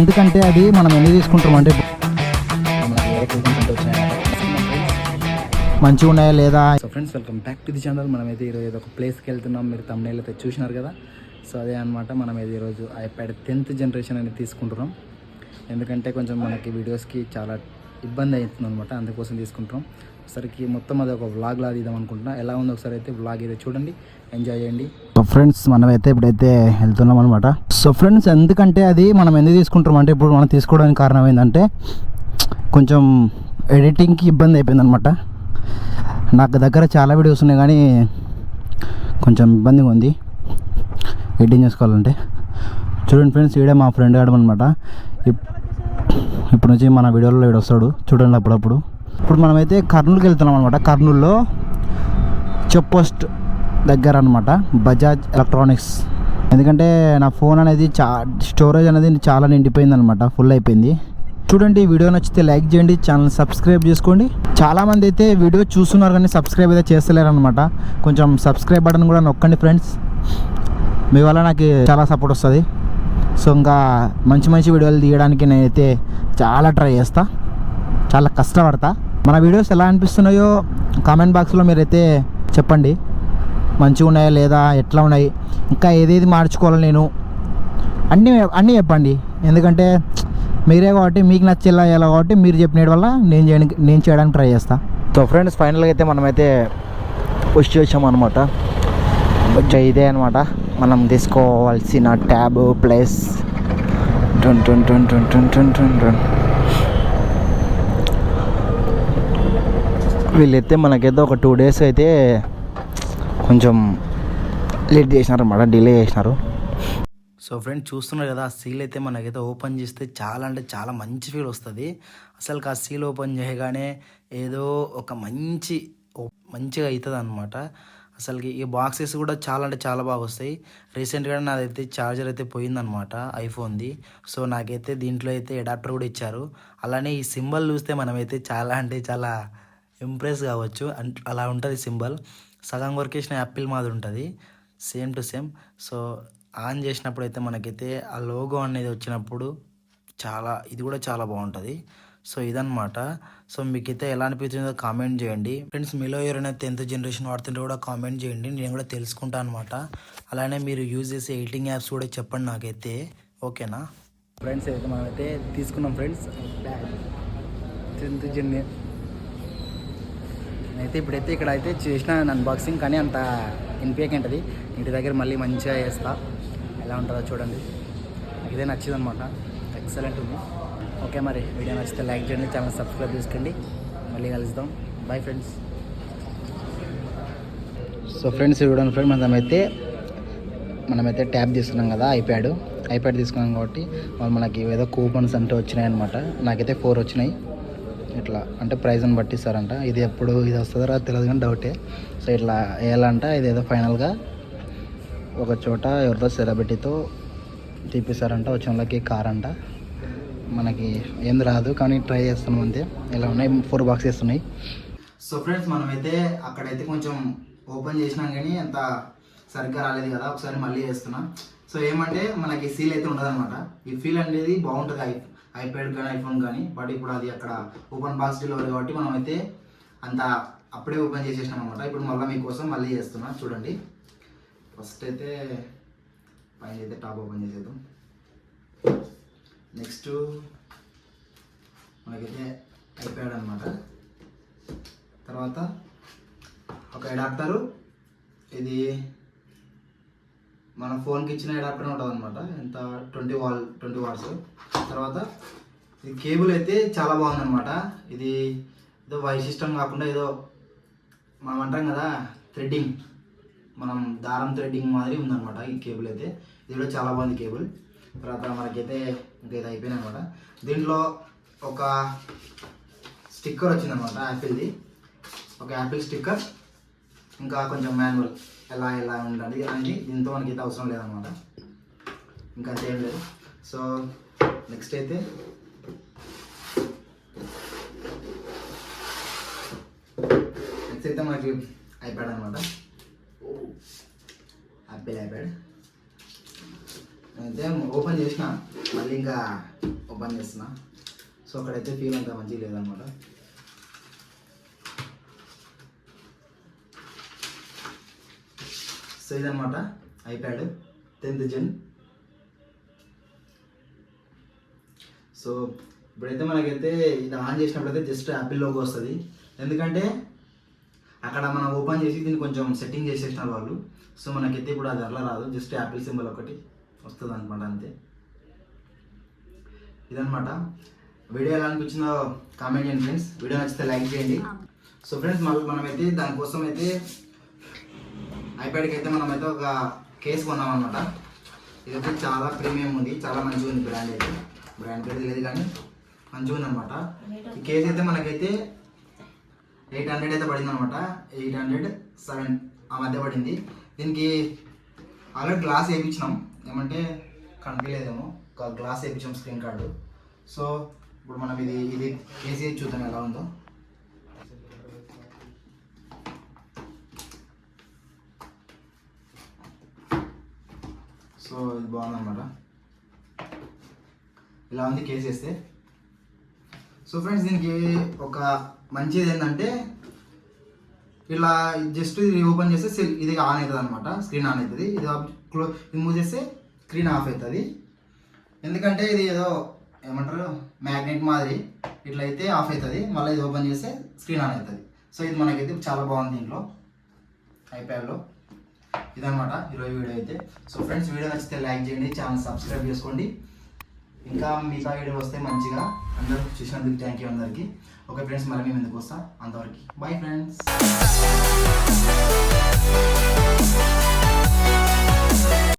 ఎందుకంటే అది మనం ఎందుకు తీసుకుంటాం అంటే మంచిగా ఉన్నాయా లేదా. So friends, welcome back to the channel. మనమైతే ఈరోజు ఏదో ఒక ప్లేస్కి వెళ్తున్నాం. మీరు thumbnail అయితే చూసినారు కదా. సో అదే అనమాట, మనం అయితే ఈరోజు ఐప్యాడ్ 10th జనరేషన్ అనేది తీసుకుంటున్నాం. ఎందుకంటే కొంచెం మనకి వీడియోస్కి చాలా ఇబ్బంది అవుతుంది అనమాట, అందుకోసం తీసుకుంటున్నాం. ఒకసారికి మొత్తం అది ఒక వ్లాగ్ లాగా తీద్దాం అనుకుంటున్నా. ఎలా ఉందో ఒకసారి అయితే వ్లాగ్ అయితే చూడండి, ఎంజాయ్ చేయండి. సో ఫ్రెండ్స్, మనమైతే ఇప్పుడైతే వెళ్తున్నాం అనమాట. సో ఫ్రెండ్స్, ఎందుకంటే అది మనం ఎందుకు తీసుకుంటాం అంటే ఇప్పుడు మనం తీసుకోవడానికి కారణం ఏంటంటే కొంచెం ఎడిటింగ్కి ఇబ్బంది అయిపోయింది అనమాట. నాకు దగ్గర చాలా వీడియోస్ ఉన్నాయి కానీ కొంచెం ఇబ్బందిగా ఉంది ఎడిటింగ్ చేసుకోవాలంటే. చూడండి ఫ్రెండ్స్, ఈడే మా ఫ్రెండ్ ఆడమనమాట. ఇప్పుడు నుంచి మన వీడియోలో వీడు వస్తాడు చూడండి అప్పుడప్పుడు. ఇప్పుడు మనమైతే కర్నూలుకి వెళ్తున్నాం అనమాట. కర్నూలులో చెక్ పోస్ట్ దగ్గర అనమాట, బజాజ్ ఎలక్ట్రానిక్స్. ఎందుకంటే నా ఫోన్ అనేది స్టోరేజ్ అనేది చాలా నిండిపోయింది అనమాట, ఫుల్ అయిపోయింది. చూడండి, వీడియో నచ్చితే లైక్ చేయండి, ఛానల్ సబ్స్క్రైబ్ చేసుకోండి. చాలామంది అయితే వీడియో చూస్తున్నారు కానీ సబ్స్క్రైబ్ అయితే చేస్తలేరు అనమాట. కొంచెం సబ్స్క్రైబ్ బటన్ కూడా నొక్కండి ఫ్రెండ్స్, మీ వల్ల నాకు చాలా సపోర్ట్ వస్తుంది. సో ఇంకా మంచి మంచి వీడియోలు తీయడానికి నేనైతే చాలా ట్రై చేస్తా, చాలా కష్టపడతా. మన వీడియోస్ ఎలా అనిపిస్తున్నాయో కామెంట్ బాక్స్లో మీరైతే చెప్పండి, మంచిగా ఉన్నాయా లేదా, ఎట్లా ఉన్నాయి, ఇంకా ఏదేది మార్చుకోవాలి నేను అన్నీ చెప్పండి. ఎందుకంటే మీరే కాబట్టి మీకు నచ్చేలా ఎలా కాబట్టి మీరు చెప్పిన వల్ల నేను చేయడానికి ట్రై చేస్తా. సో ఫ్రెండ్స్, ఫైనల్గా అయితే మనమైతే పుష్ చేసాం అనమాట. ఇదే అనమాట మనం తీసుకోవాల్సిన ట్యాబ్ ప్లస్ వీళ్ళైతే మనకైతే ఒక 2 days అయితే కొంచెం లేట్ చేసినారు అనమాట, డిలే చేసినారు. సో ఫ్రెండ్స్, చూస్తున్నారు కదా, ఆ సీల్ అయితే మనకైతే ఓపెన్ చేస్తే చాలా అంటే చాలా మంచి ఫీల్ వస్తుంది. అసలు ఆ సీల్ ఓపెన్ చేయగానే ఏదో ఒక మంచిగా అవుతుంది అనమాట. అసలుకి ఈ బాక్సెస్ కూడా చాలా అంటే చాలా బాగా వస్తాయి. రీసెంట్గా నాదైతే ఛార్జర్ అయితే పోయిందనమాట ఐఫోన్ది. సో నాకైతే దీంట్లో అయితే అడాప్టర్ కూడా ఇచ్చారు. అలానే ఈ సింబల్ చూస్తే మనమైతే చాలా అంటే చాలా ఇంప్రెస్ కావచ్చు. అలా ఉంటుంది సింబల్. సగం వరకేసిన యాపిల్ మాదిరి ఉంటుంది, same to same. So on చేసినప్పుడు అయితే మనకైతే ఆ లోగో అనేది వచ్చినప్పుడు ఇది కూడా చాలా బాగుంటుంది. సో ఇదన్నమాట. సో మీకైతే ఎలా అనిపించిందో కామెంట్ చేయండి ఫ్రెండ్స్. మీలో ఎవరైనా 10th జనరేషన్ వాడుతుంటే కూడా కామెంట్ చేయండి, నేను కూడా తెలుసుకుంటాను అనమాట. అలానే మీరు యూజ్ చేసే ఎడిటింగ్ యాప్స్ కూడా చెప్పండి నాకైతే, ఓకేనా ఫ్రెండ్స్? అయితే మనమైతే తీసుకున్నాం ఫ్రెండ్స్ 10th జనరేషన్ అయితే. ఇప్పుడైతే ఇక్కడ అయితే చేసిన అన్బాక్సింగ్, కానీ అంత వినిపించకంటది. ఇంటి దగ్గర మళ్ళీ మంచిగా చేస్తా, ఎలా ఉంటుందో చూడండి. నాకు ఇదే నచ్చింది అనమాట, ఎక్సలెంట్ ఉంది. ఓకే, మరి వీడియో నచ్చితే లైక్ చేయండి, ఛానల్ సబ్స్క్రైబ్ చేసుకోండి. మళ్ళీ కలుద్దాం, బాయ్ ఫ్రెండ్స్. సో ఫ్రెండ్స్, చూడండి ఫ్రెండ్, మనమైతే ట్యాబ్ తీసుకున్నాం కదా, ఐప్యాడ్ తీసుకున్నాం కాబట్టి వాళ్ళు మనకి ఏదో కూపన్స్ అంటే వచ్చినాయి అనమాట. నాకైతే 4 వచ్చినాయి. ఇట్లా అంటే ప్రైజ్ని బట్టి ఇస్తారంట. ఇది ఎప్పుడు ఇది వస్తుందో రాదు తెలియదు కానీ డౌటే. సో ఇట్లా వేయాలంట. ఇదేదో ఫైనల్గా ఒక చోట ఎవరితో సెలబ్రిటీతో తీపిస్తారంట. వచ్చిన వాళ్ళకి కార్ అంట. మనకి ఏం రాదు కానీ ట్రై చేస్తున్నాం అంతే. ఇలా ఉన్నాయి, 4 బాక్సెస్ ఉన్నాయి. సో ఫ్రెండ్స్, మనమైతే అక్కడైతే కొంచెం ఓపెన్ చేసినాం కానీ అంత సరిగ్గా రాలేదు కదా, ఒకసారి మళ్ళీ చేస్తున్నాం. సో ఏమంటే మనకి సీల్ అయితే ఉండదన్నమాట. ఈ ఫీల్ అనేది బాగుంటుంది ఐప్యాడ్ కానీ ఐఫోన్ కానీ. బట్ ఇప్పుడు అది అక్కడ ఓపెన్ బాక్స్ డెలివరీ కాబట్టి మనమైతే అంత అప్పుడే ఓపెన్ చేసేసినాం అనమాట. ఇప్పుడు మళ్ళీ మీకోసం మళ్ళీ చేస్తున్నా, చూడండి. ఫస్ట్ అయితే పైన అయితే టాప్ ఓపెన్ చేసేద్దాం. నెక్స్ట్ మనకైతే ఐప్యాడ్ అనమాట. తర్వాత ఒక అడాప్టరు, ఇది మన ఫోన్కి ఇచ్చిన అడాప్టర్ ఉంటుంది అనమాట. ఎంత 20 వాట్స్. తర్వాత ఇది కేబుల్ అయితే చాలా బాగుందన్నమాట. ఇది ఏదో వై సిస్టమ్ కాకుండా ఏదో మనం అంటాం కదా థ్రెడ్డింగ్, మనం దారం థ్రెడ్డింగ్ మాదిరి ఉందన్నమాట ఈ కేబుల్ అయితే. ఇది కూడా చాలా బాగుంది కేబుల్. తర్వాత మనకైతే ఇంకా ఇది అయిపోయింది అనమాట. దీంట్లో ఒక స్టిక్కర్ వచ్చిందనమాట యాపిల్ది, ఒక యాపిల్ స్టిక్కర్, ఇంకా కొంచెం మాన్యువల్ ఎలా ఉండాలి అని. దీంతో మనకైతే అవసరం లేదనమాట, ఇంకా అంతేం లేదు. సో నెక్స్ట్ అయితే మనకి ఐప్యాడ్ అనమాట, యాపిల్ ఐప్యాడ్. అయితే ఓపెన్ చేసిన మళ్ళీ ఇంకా ఓపెన్ చేస్తున్నా. సో అక్కడైతే ఫీల్ అంత మంచిగా లేదనమాట. సో ఇదనమాట ఐప్యాడ్ 10th Gen. సో ఇప్పుడైతే మనకైతే ఇది ఆన్ చేసినప్పుడైతే జస్ట్ యాపిల్ లోగో వస్తుంది. ఎందుకంటే అక్కడ మనం ఓపెన్ చేసి దీన్ని కొంచెం సెట్టింగ్ చేసేసినారు వాళ్ళు. సో మనకైతే ఇప్పుడు అది అలా రాదు, జస్ట్ యాపిల్ సింబల్ ఒకటి వస్తుంది అనమాట, అంతే. ఇదనమాట వీడియో ఎలా అనిపించిందో కామెంట్ చేయండి ఫ్రెండ్స్. వీడియో నచ్చితే లైక్ చేయండి. సో ఫ్రెండ్స్ మళ్ళీ మనమైతే దానికోసం అయితే ఐప్యాడ్కి అయితే మనమైతే ఒక కేస్ కొన్నాం అనమాట. ఇదైతే చాలా ప్రీమియం ఉంది, చాలా మంచిగా ఉంది. బ్రాండ్ అయితే బ్రాండ్ పేరు తెలియదు కానీ మంచిగా ఉంది అనమాట. ఈ కేస్ అయితే మనకైతే 800 అయితే పడింది అనమాట. 807 ఆ మధ్య పడింది. దీనికి ఆల్రెడీ గ్లాస్ వేయించినాం, ఏమంటే కనిపించలేదేమో, గ్లాస్ వేయించాం స్క్రీన్ కార్డు. సో ఇప్పుడు మనం ఇది కేసీ చూద్దాం ఎలా ఉందో. సో ఇది బాగుందన్నమాట, ఇలా ఉంది కేసు వేస్తే. సో ఫ్రెండ్స్ దీనికి ఒక మంచిది ఏంటంటే ఇలా జస్ట్ ఇది ఓపెన్ చేస్తే ఇది ఆన్ అవుతుంది అనమాట, స్క్రీన్ ఆన్ అవుతుంది. ఇది మూవ్ చేస్తే స్క్రీన్ ఆఫ్ అవుతుంది. ఎందుకంటే ఇది ఏదో ఏమంటారు మ్యాగ్నెట్ మాదిరి, ఇట్లా అయితే ఆఫ్ అవుతుంది, మళ్ళీ ఇది ఓపెన్ చేస్తే స్క్రీన్ ఆన్ అవుతుంది. సో ఇది మనకైతే చాలా బాగుంది దీంట్లో ఐప్యాడ్లో. ఇదనమాట ఈరోజు వీడియో అయితే. సో ఫ్రెండ్స్ వీడియో నచ్చితే లైక్ చేయండి, ఛానల్ సబ్స్క్రైబ్ చేసుకోండి. ఇంకా మిగతా వీడియో వస్తే మంచిగా. అందరూ చూసినందుకు థ్యాంక్ యూ అందరికీ. ఓకే ఫ్రెండ్స్, మళ్ళీ మేము ఎందుకు వస్తాం. అంతవరకు బాయ్ ఫ్రెండ్స్.